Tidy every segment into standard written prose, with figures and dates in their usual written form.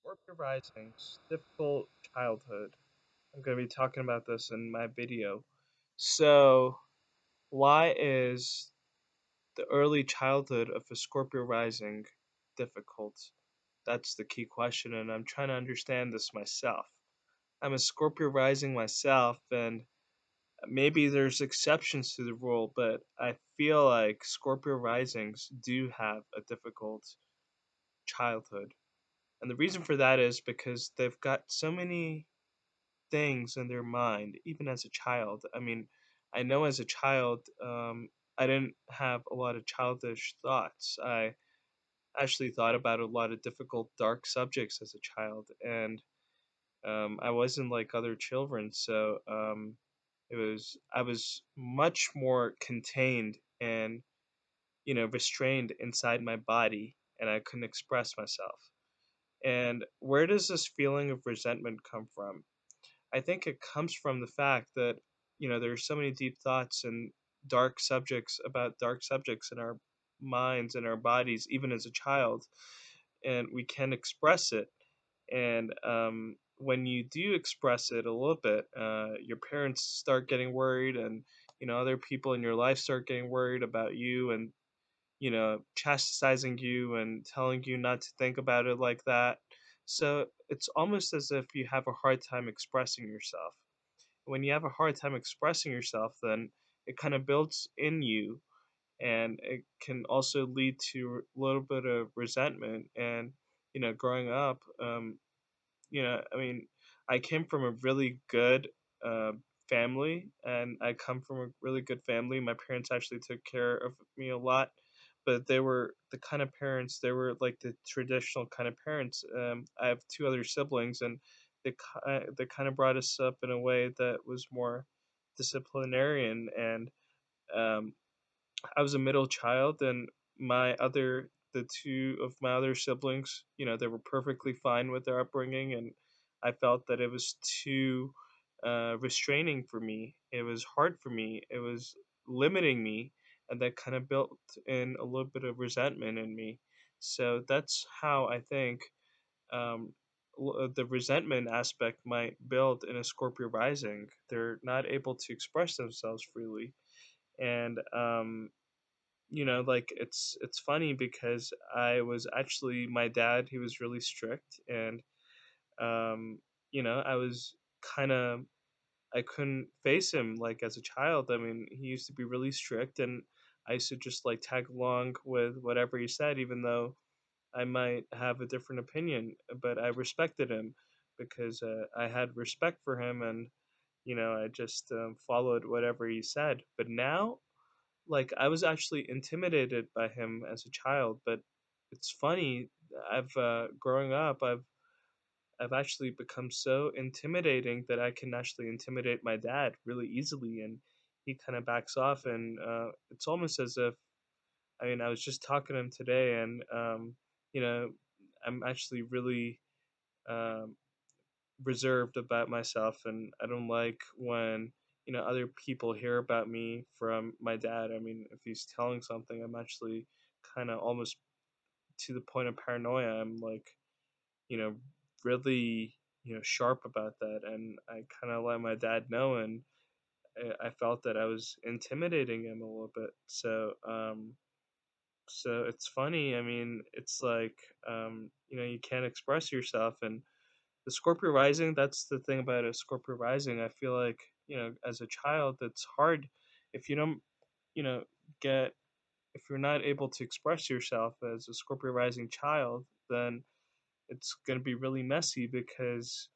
Scorpio Risings, difficult childhood. I'm going to be talking about this in my video. So, why is the early childhood of a Scorpio Rising difficult? That's the key question, and I'm trying to understand this myself. I'm a Scorpio Rising myself, and maybe there's exceptions to the rule, but I feel like Scorpio Risings do have a difficult childhood. And the reason for that is because they've got so many things in their mind, even as a child. I mean, I know as a child, I didn't have a lot of childish thoughts. I actually thought about a lot of difficult, dark subjects as a child, and I wasn't like other children, so I was much more contained and restrained inside my body, and I couldn't express myself. And where does this feeling of resentment come from? I think it comes from the fact that, there are so many deep thoughts and dark subjects in our minds and our bodies, even as a child, and we can express it. And when you do express it a little bit, your parents start getting worried, and, other people in your life start getting worried about you and, chastising you and telling you not to think about it like that. So it's almost as if you have a hard time expressing yourself. When you have a hard time expressing yourself, then it kind of builds in you, and it can also lead to a little bit of resentment. And, growing up, I mean, I came from a really good uh, family, and I come from a really good family. My parents actually took care of me a lot, but they were the kind of parents. They were like the traditional kind of parents. I have two other siblings, and they kind of brought us up in a way that was more disciplinarian. And um, I was a middle child, and the two of my other siblings, they were perfectly fine with their upbringing, and I felt that it was too restraining for me. It was hard for me. It was limiting me, and that kind of built in a little bit of resentment in me. So that's how I think um, the resentment aspect might build in a Scorpio rising. They're not able to express themselves freely, and like it's funny because I was actually my dad, he was really strict, and I was kind of I couldn't face him like as a child. I mean, he used to be really strict, and I used to just like tag along with whatever he said, even though I might have a different opinion, but I respected him because I had respect for him, and I just followed whatever he said. But now, like, I was actually intimidated by him as a child, but it's funny. I've growing up, I've actually become so intimidating that I can actually intimidate my dad really easily, and he kind of backs off. And it's almost as if, I mean, I was just talking to him today, and you know, I'm actually really um, reserved about myself, and I don't like when other people hear about me from my dad. I mean, if he's telling something, I'm actually kind of almost to the point of paranoia. I'm like, you know, really sharp about that, and I kind of let my dad know, and I felt that I was intimidating him a little bit. So it's funny. I mean, it's like you can't express yourself, and the Scorpio rising, that's the thing about a Scorpio rising. I feel like, as a child, it's hard if you don't, you know, get, if you're not able to express yourself as a Scorpio rising child, then it's going to be really messy because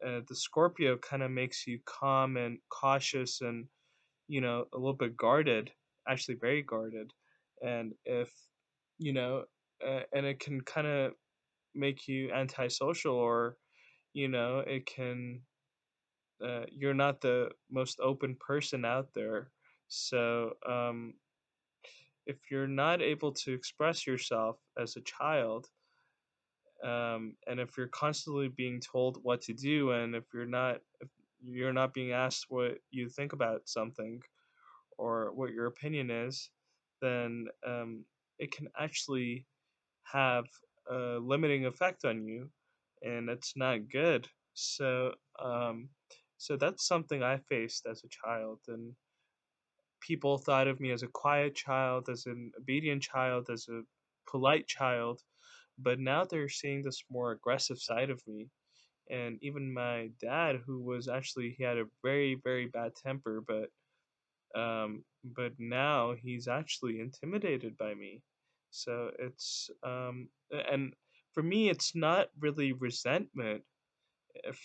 the Scorpio kind of makes you calm and cautious and, a little bit guarded, actually very guarded. And if, you know, and it can kind of make you antisocial, or, it can you're not the most open person out there. So if you're not able to express yourself as a child, and if you're constantly being told what to do, and if you're not being asked what you think about something or what your opinion is, then it can actually have a limiting effect on you. and it's not good. So that's something I faced as a child, and people thought of me as a quiet child, as an obedient child, as a polite child, but now they're seeing this more aggressive side of me. And even my dad, who was actually, he had a very, very bad temper, but now he's actually intimidated by me. So and for me, it's not really resentment.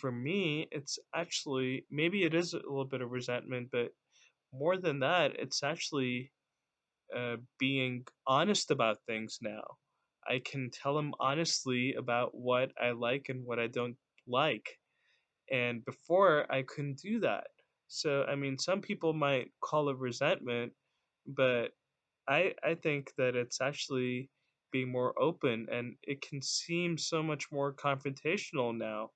For me, it's actually, maybe it is a little bit of resentment, but more than that, it's actually being honest about things now. I can tell him honestly about what I like and what I don't like. And before, I couldn't do that. So, I mean, some people might call it resentment, but I think that it's actually being more open, and it can seem so much more confrontational now.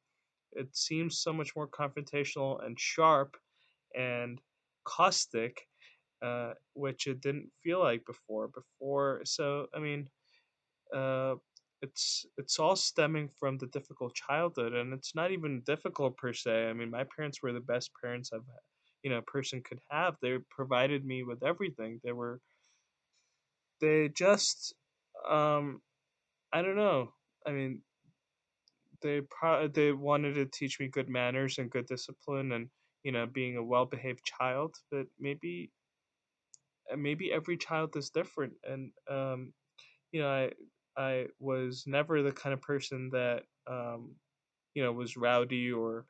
It seems so much more confrontational and sharp and caustic, which it didn't feel like before. So I mean, uh, it's all stemming from the difficult childhood, and it's not even difficult per se. I mean, my parents were the best parents a person could have. They provided me with everything. They just, um, I don't know. I mean, they wanted to teach me good manners and good discipline, and being a well behaved child. But maybe every child is different, and you know I was never the kind of person that was rowdy or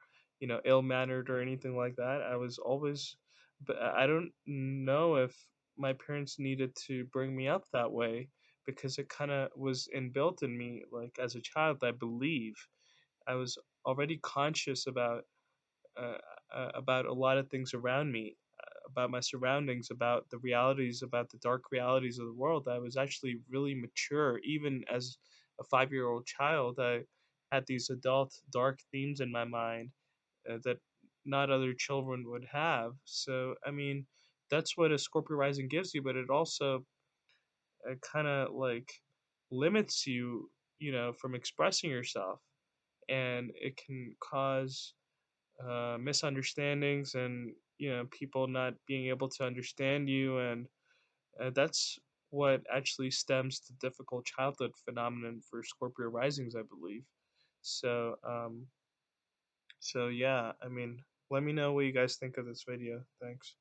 ill mannered or anything like that. I was always, but I don't know if my parents needed to bring me up that way, because it kind of was inbuilt in me. Like as a child, I believe I was already conscious uh, about a lot of things around me, about my surroundings, about the realities, about the dark realities of the world. I was actually really mature, even as a 5-year-old child. I had these adult dark themes in my mind that not other children would have. So, I mean, that's what a Scorpio rising gives you, but it also kind of like limits you, from expressing yourself, and it can cause misunderstandings, and people not being able to understand you, and that's what actually stems the difficult childhood phenomenon for Scorpio risings, I believe. So um so yeah, I mean, let me know what you guys think of this video. Thanks.